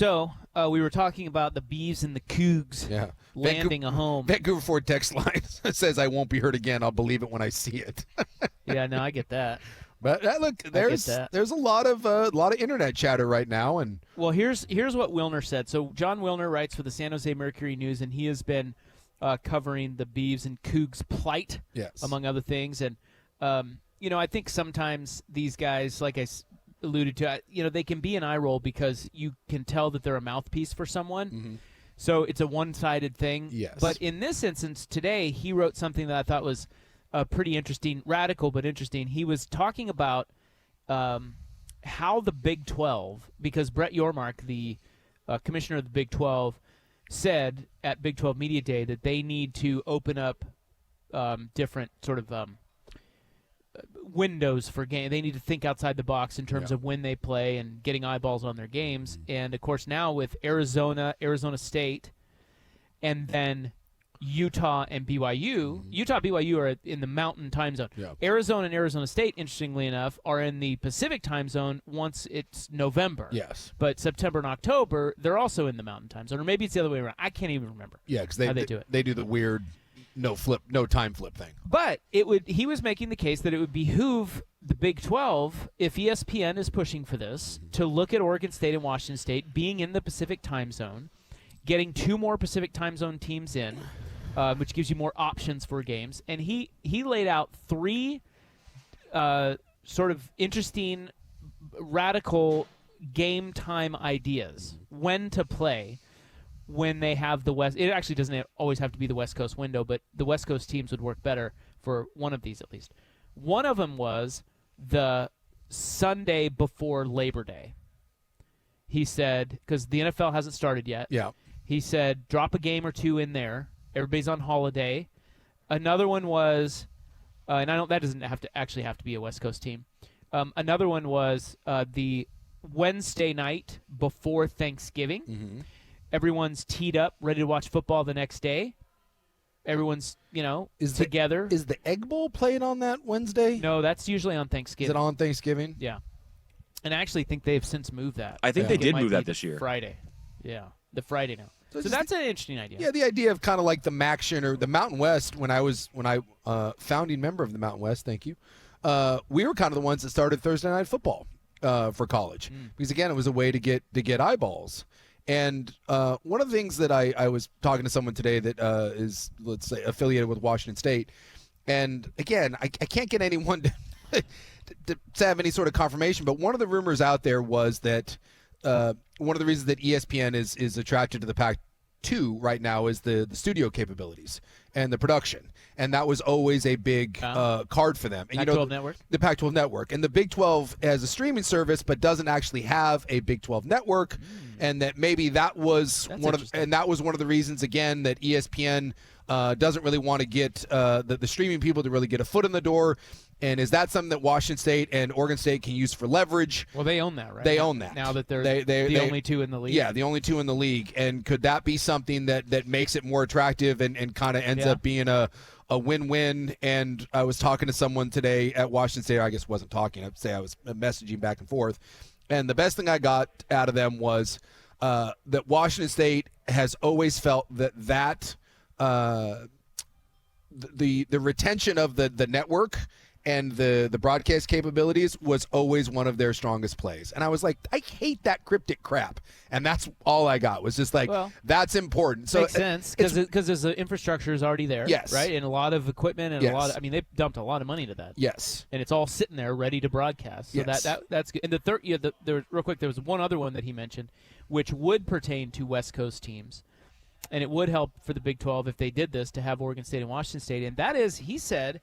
So we were talking about the Beavs and the Cougs landing a home. Vancouver Ford text line says, "I won't be hurt again. I'll believe it when I see it." Yeah, no, I get that. But look, there's a lot of internet chatter right now, and well, here's what Wilner said. So John Wilner writes for the San Jose Mercury News, and he has been covering the Beavs and Cougs' plight, among other things. And I think sometimes these guys, like I alluded to, they can be an eye roll because you can tell that they're a mouthpiece for someone. Mm-hmm. So it's a one-sided thing. Yes. But in this instance today, he wrote something that I thought was pretty interesting, radical but interesting. He was talking about how the Big 12, because Brett Yormark, the commissioner of the Big 12, said at Big 12 Media Day that they need to open up different sort of windows for game. They need to think outside the box in terms of when they play and getting eyeballs on their games. And, of course, now with Arizona State, and then Utah and BYU. Utah, BYU are in the Mountain time zone. Yeah. Arizona and Arizona State, interestingly enough, are in the Pacific time zone once it's November. Yes. But September and October, they're also in the Mountain time zone. Or maybe it's the other way around. I can't even remember. Yeah, because they do it. They do the weird no time flip thing. But he was making the case that it would behoove the Big 12, if ESPN is pushing for this, to look at Oregon State and Washington State being in the Pacific time zone, getting 2 more Pacific time zone teams in, which gives you more options for games. And he laid out 3 sort of interesting, radical game time ideas when to play when they have the West. It actually doesn't always have to be the West Coast window, but the West Coast teams would work better for one of these at least. One of them was the Sunday before Labor Day. He said, because the NFL hasn't started yet. Yeah. He said, drop a game or 2 in there. Everybody's on holiday. Another one was, and that doesn't have to be a West Coast team. Another one was the Wednesday night before Thanksgiving. Mm-hmm. Everyone's teed up, ready to watch football the next day. Everyone's, together. Is the Egg Bowl played on that Wednesday? No, that's usually on Thanksgiving. Is it on Thanksgiving? Yeah. And I actually think they've since moved that. I think they did move that this year. Friday. Yeah, the Friday now. So that's an interesting idea. Yeah, the idea of kind of like the MACtion or the Mountain West. When I founding member of the Mountain West, thank you. We were kind of the ones that started Thursday Night Football for college because again, it was a way to get eyeballs. And one of the things that I was talking to someone today that is, let's say, affiliated with Washington State, and again, I can't get anyone to have any sort of confirmation, but one of the rumors out there was that one of the reasons that ESPN is attracted to the Pac-2 right now is the studio capabilities and the production. And that was always a big card for them. And, Pac-12 network? The Pac-12 network. And the Big 12 has a streaming service but doesn't actually have a Big 12 network. And that maybe that was one of the reasons, again, that ESPN doesn't really want to get the streaming people to really get a foot in the door. And is that something that Washington State and Oregon State can use for leverage? Well, they own that, right? They own that. Now that they're the only 2 in the league. Yeah, the only 2 in the league. And could that be something that makes it more attractive and kind of ends up being a win-win? And I was talking to someone today at Washington State. I guess wasn't talking. I'd say I was messaging back and forth. And the best thing I got out of them was that Washington State has always felt that the retention of the network and the broadcast capabilities was always one of their strongest plays. And I was like, I hate that cryptic crap. And that's all I got was just like, that's important. So makes sense because the infrastructure is already there. Yes. Right? And a lot of equipment and they dumped a lot of money to that. Yes. And it's all sitting there ready to broadcast. So that's good. And the third, real quick, there was one other one that he mentioned, which would pertain to West Coast teams. And it would help for the Big 12 if they did this to have Oregon State and Washington State. And that is, he said,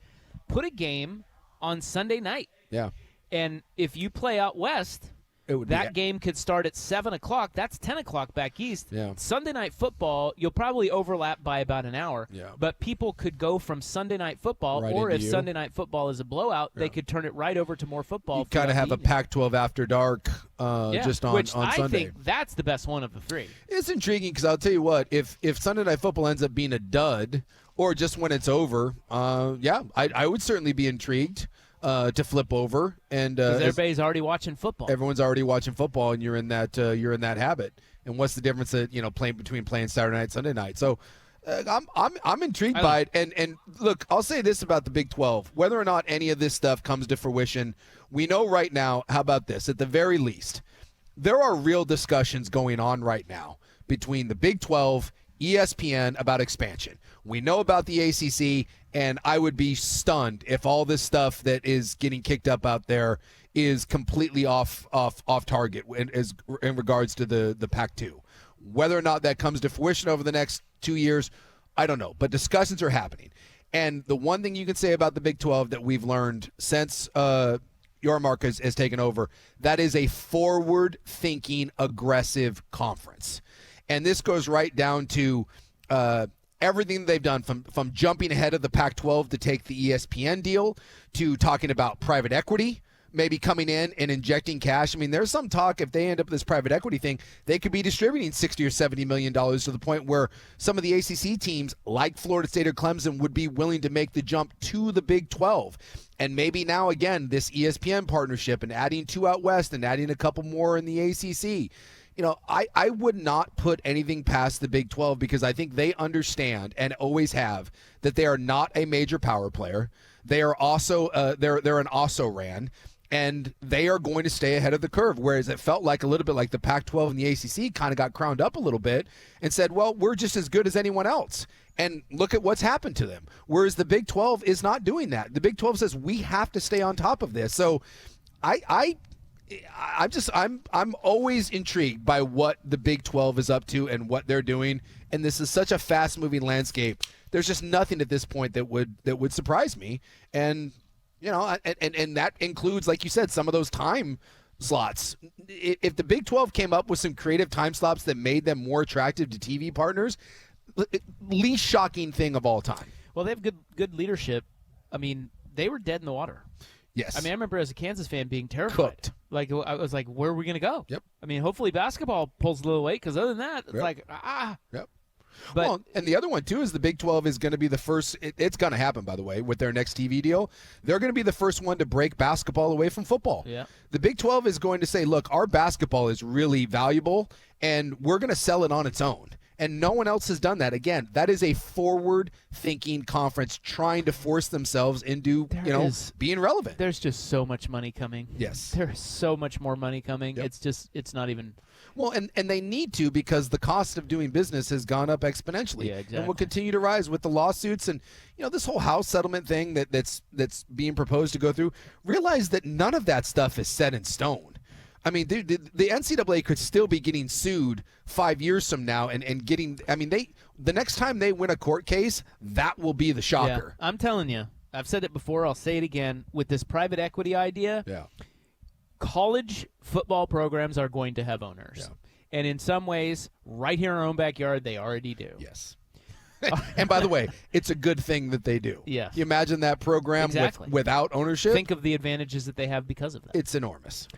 put a game on Sunday night. Yeah. And if you play out west, that game could start at 7 o'clock. That's 10 o'clock back east. Yeah. Sunday night football, you'll probably overlap by about an hour. Yeah. But people could go from Sunday night football, or if Sunday night football is a blowout, they could turn it right over to more football. You kind of have a Pac-12 after dark just on which Sunday. I think that's the best one of the 3. It's intriguing because I'll tell you what, if Sunday night football ends up being a dud or just when it's over, I would certainly be intrigued. to flip over, and 'Cause everybody's already watching football. everyone's already watching football, and you're in that habit. And what's the difference that playing Saturday night, Sunday night? So I'm intrigued by it. And look, I'll say this about the Big 12: whether or not any of this stuff comes to fruition, we know right now. How about this? At the very least, there are real discussions going on right now between the Big 12, ESPN about expansion. We know about the ACC, and I would be stunned if all this stuff that is getting kicked up out there is completely off target in regards to the Pac-2. Whether or not that comes to fruition over the next 2 years, I don't know. But discussions are happening. And the one thing you can say about the Big 12 that we've learned since Yormark has taken over, that is a forward-thinking, aggressive conference. And this goes right down to everything they've done, from jumping ahead of the Pac-12 to take the ESPN deal, to talking about private equity maybe coming in and injecting cash. I mean, there's some talk if they end up with this private equity thing, they could be distributing $60 or $70 million to the point where some of the ACC teams, like Florida State or Clemson, would be willing to make the jump to the Big 12. And maybe now, again, this ESPN partnership and adding 2 out west and adding a couple more in the ACC. I would not put anything past the Big 12, because I think they understand and always have that they are not a major power player. They are also they're an also-ran, and they are going to stay ahead of the curve, whereas it felt like a little bit like the Pac-12 and the ACC kind of got crowned up a little bit and said, well, we're just as good as anyone else. And look at what's happened to them. Whereas the Big 12 is not doing that. The Big 12 says we have to stay on top of this. So I'm always intrigued by what the Big 12 is up to and what they're doing. And this is such a fast-moving landscape. There's just nothing at this point that would surprise me. And and that includes, like you said, some of those time slots. If the Big 12 came up with some creative time slots that made them more attractive to TV partners, least shocking thing of all time. Well, they have good leadership. I mean, they were dead in the water. Yes. I mean, I remember as a Kansas fan being terrified. Cooked. Like, I was like, where are we going to go? Yep. I mean, hopefully basketball pulls a little weight, because other than that, it's Yep. But, well, and the other one, too, is the Big 12 is going to be the first. It's going to happen, by the way, with their next TV deal. They're going to be the first one to break basketball away from football. Yeah. The Big 12 is going to say, look, our basketball is really valuable, and we're going to sell it on its own. And no one else has done that. Again, that is a forward-thinking conference trying to force themselves into, being relevant. There's just so much money coming. Yes. There's so much more money coming. Yep. It's not even. Well, and they need to, because the cost of doing business has gone up exponentially. Yeah, exactly. And will continue to rise with the lawsuits and this whole house settlement thing that's being proposed to go through. Realize that none of that stuff is set in stone. I mean, the NCAA could still be getting sued 5 years from now and getting. I mean, the next time they win a court case, that will be the shocker. Yeah, I'm telling you, I've said it before. I'll say it again. With this private equity idea, college football programs are going to have owners. Yeah. And in some ways, right here in our own backyard, they already do. Yes. And by the way, it's a good thing that they do. Yes. You imagine that program Exactly. without ownership? Think of the advantages that they have because of that. It's enormous.